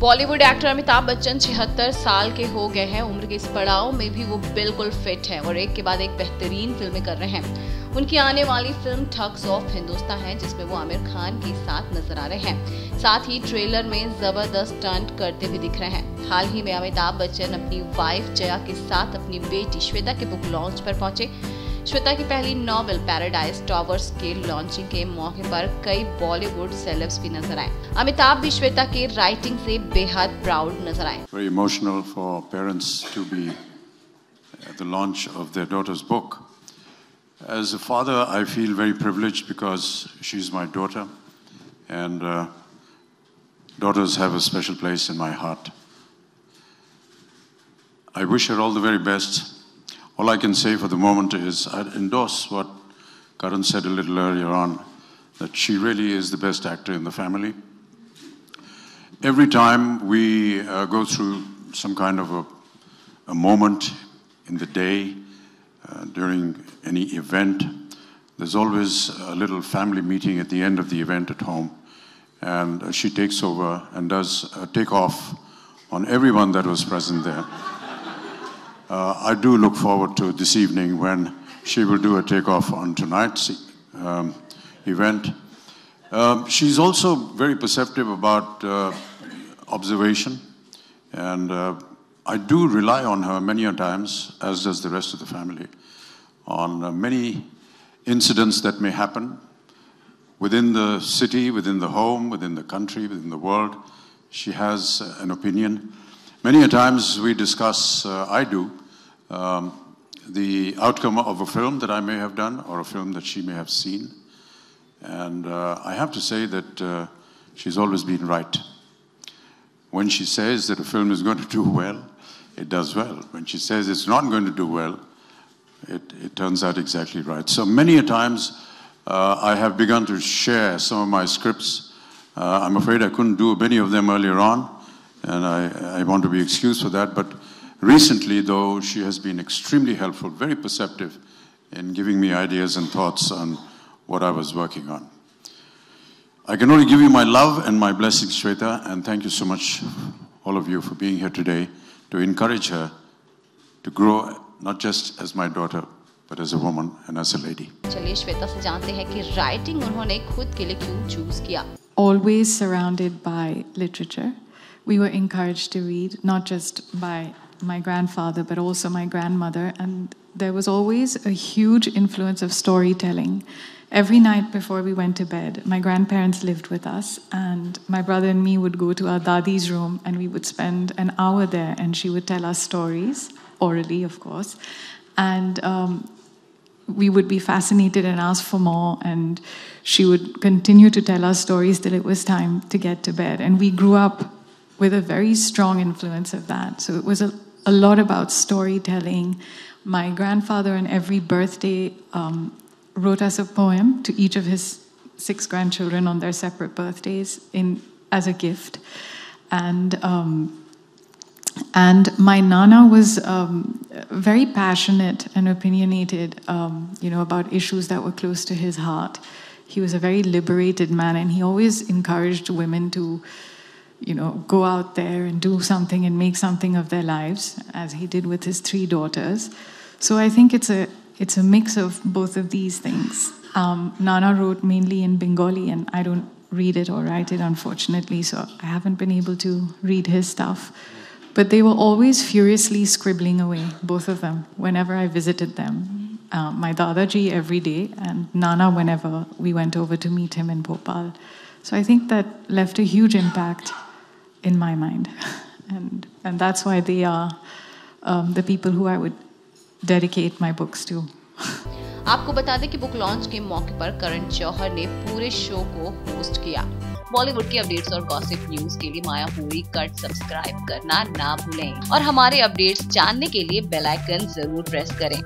Bollywood actor Amitabh Bachchan 76 साल के हो गए हैं। उम्र के इस पड़ाव में भी वो बिल्कुल फिट हैं और एक के बाद एक बेहतरीन फिल्में कर रहे हैं। उनकी आने वाली फिल्म ठग्स ऑफ हिंदुस्तान है, जिसमें वो आमिर खान के साथ नजर आ रहे हैं। साथ ही ट्रेलर में जबरदस स्टंट करते भी दिख रहे हैं। हाल ही में अमिताभ बच्चन अपनी वाइफ जया के साथ अपनी बेटी श्वेता के बुक लॉन्च पर पहुंचे। श्वेता की पहली नॉवेल पैराडाइज टॉवर्स के लॉन्चिंग के मौके पर कई बॉलीवुड सेलेब्स भी नजर आए। अमिताभ भी श्वेता के राइटिंग से बेहद प्राउड नजर आए। Very emotional for parents to be at the launch of their daughter's book. As a father, I feel very privileged because she's my daughter, and daughters have a special place in my heart. I wish her all the very best. All I can say for the moment is I'd endorse what Karan said a little earlier on, that she really is the best actor in the family. Every time we go through some kind of a moment in the day, during any event, there's always a little family meeting at the end of the event at home, and she takes over and does a takeoff on everyone that was present there. I do look forward to this evening when she will do a takeoff on tonight's event. She's also very perceptive about observation, and I do rely on her many a times, as does the rest of the family, on many incidents that may happen within the city, within the home, within the country, within the world. She has an opinion. Many a times we discuss, I do, the outcome of a film that I may have done or a film that she may have seen. And I have to say that she's always been right. When she says that a film is going to do well, it does well. When she says it's not going to do well, it turns out exactly right. So many a times I have begun to share some of my scripts. I'm afraid I couldn't do many of them earlier on, and I want to be excused for that. But recently, though, she has been extremely helpful, very perceptive in giving me ideas and thoughts on what I was working on. I can only give you my love and my blessings, Shweta, and thank you so much, all of you, for being here today to encourage her to grow not just as my daughter, but as a woman and as a lady. चलिए श्वेता से जानते हैं कि writing उन्होंने खुद के लिए क्यों चूज किया। Always surrounded by literature, we were encouraged to read, not just by my grandfather, but also my grandmother, and there was always a huge influence of storytelling. Every night before we went to bed, my grandparents lived with us, and my brother and me would go to our dadi's room, and we would spend an hour there, and she would tell us stories, orally of course, and we would be fascinated and ask for more, and she would continue to tell us stories till it was time to get to bed. And we grew up with a very strong influence of that. So it was a lot about storytelling. My grandfather on every birthday wrote us a poem to each of his 6 grandchildren on their separate birthdays as a gift. And my Nana was very passionate and opinionated, about issues that were close to his heart. He was a very liberated man, and he always encouraged women to go out there and do something and make something of their lives, as he did with his 3 daughters. So I think it's a mix of both of these things. Nana wrote mainly in Bengali, and I don't read it or write it, unfortunately, so I haven't been able to read his stuff. But they were always furiously scribbling away, both of them, whenever I visited them. My Dadaji every day, and Nana whenever we went over to meet him in Bhopal. So I think that left a huge impact in my mind, and that's why they are the people who I would dedicate my books to. आपको बता दें कि book launch के मौके पर करण जौहर ने पूरे show को होस्ट किया। बॉलीवुड की अपडेट्स और गॉसिप न्यूज के लिए माया पूरी कट सब्सक्राइब करना ना भूलें और हमारे अपडेट्स जानने के लिए बेल आइकन जरूर प्रेस करें।